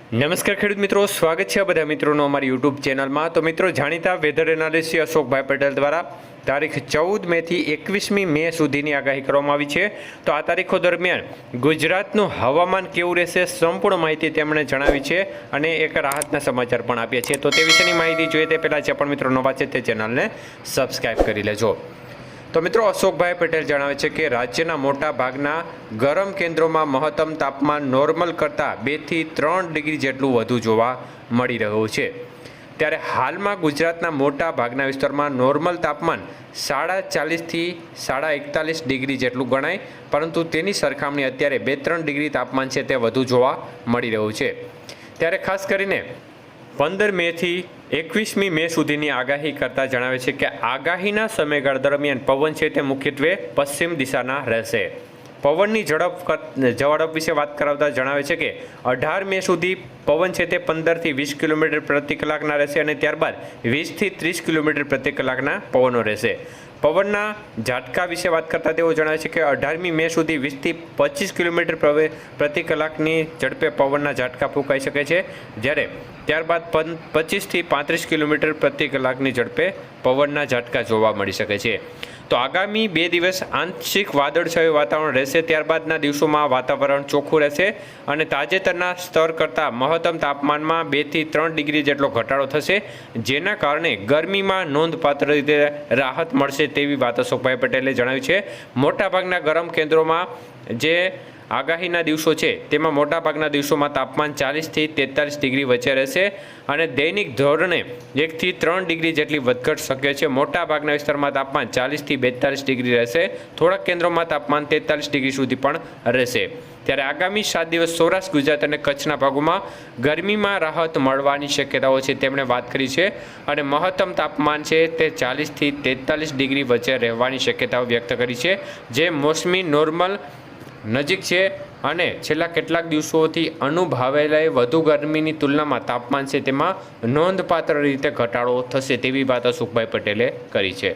નમસ્કાર ખેડૂત મિત્રો, સ્વાગત છે બધા મિત્રોનો અમારી યુટ્યુબ ચેનલમાં। તો મિત્રો, જાણીતા વેધર એનાલિસ્ટ અશોકભાઈ પટેલ દ્વારા તારીખ 14 મેથી 21મી મે સુધીની આગાહી કરવામાં આવી છે। તો આ તારીખો દરમિયાન ગુજરાતનું હવામાન કેવું રહેશે સંપૂર્ણ માહિતી તેમણે જણાવી છે અને એક રાહતના સમાચાર પણ આપ્યા છે। તો તે વિશેની માહિતી જોઈએ તે પહેલાં જે પણ મિત્રો નવા છે તે ચેનલને સબસ્ક્રાઈબ કરી લેજો। તો મિત્રો, અશોકભાઈ પટેલ જણાવે છે કે રાજ્યના મોટા ભાગના ગરમ કેન્દ્રોમાં મહત્તમ તાપમાન નોર્મલ કરતાં 2 થી 3 ડિગ્રી જેટલું વધુ જોવા મળી રહ્યું છે। ત્યારે હાલમાં ગુજરાતના મોટા ભાગના વિસ્તારમાં નોર્મલ તાપમાન 40.5 થી 41 ડિગ્રી જેટલું ગણાય, પરંતુ તેની સરખામણી અત્યારે 2-3 ડિગ્રી તાપમાન છે તે વધુ જોવા મળી રહ્યું છે। ત્યારે ખાસ કરીને 15 મેથી 21મી મે સુધીની આગાહી કરતાં જણાવે છે કે આગાહીના સમયગાળા દરમિયાન પવન છે તે મુખ્યત્વે પશ્ચિમ દિશાના રહેશે। પવનની ઝડપ વિશે વાત કરાવતા જણાવે છે કે 18 મે સુધી પવન છે તે 15 થી 20 કિલોમીટર પ્રતિ કલાકના રહેશે અને ત્યારબાદ 20 થી 30 કિલોમીટર પ્રતિ કલાકના પવનો રહેશે। પવનના ઝાટકા વિશે વાત કરતા તેઓ જણાવે છે કે 18મી મે સુધી 20 થી 25 કિલોમીટર પ્રતિ કલાકની ઝડપે પવનના ઝાટકા ફૂંકાઈ શકે છે, જ્યારે ત્યારબાદ 25 થી 35 કિલોમીટર પ્રતિ કલાકની ઝડપે પવનના ઝાટકા જોવા મળી શકે છે। તો આગામી 2 દિવસ આંશિક વાદળછાયું વાતાવરણ રહેશે, ત્યારબાદના દિવસોમાં વાતાવરણ ચોખ્ખું રહેશે અને તાજેતરના સ્તર કરતાં મહત્તમ તાપમાનમાં 2 થી 3 ડિગ્રી જેટલો ઘટાડો થશે, જેના કારણે ગરમીમાં નોંધપાત્ર રીતે રાહત મળશે તેવી વાત અશોકભાઈ પટેલે જણાવી છે। મોટાભાગના ગરમ કેન્દ્રોમાં જે આગાહીના દિવસો છે તેમાં મોટાભાગના દિવસોમાં તાપમાન 40 થી 43 ડિગ્રી વચ્ચે રહેશે અને દૈનિક ધોરણે 1 થી 3 ડિગ્રી જેટલી વધઘટ શક્ય છે। મોટાભાગના વિસ્તારમાં તાપમાન 40 થી 42 ડિગ્રી રહેશે, થોડાક કેન્દ્રોમાં તાપમાન 43 ડિગ્રી સુધી પણ રહેશે। ત્યારે આગામી 7 દિવસ સૌરાષ્ટ્ર ગુજરાત અને કચ્છના ભાગોમાં ગરમીમાં રાહત મળવાની શક્યતાઓ છે તેમણે વાત કરી છે અને મહત્તમ તાપમાન છે તે 40 થી 43 ડિગ્રી વચ્ચે રહેવાની શક્યતાઓ વ્યક્ત કરી છે, જે મોસમી નોર્મલ નજીક છે અને છેલ્લા કેટલાક દિવસોથી અનુભવાયેલા વધુ ગરમીની તુલનામાં તાપમાન છે તેમાં નોંધપાત્ર રીતે ઘટાડો થશે તેવી વાત અશોકભાઈ પટેલે કરી છે।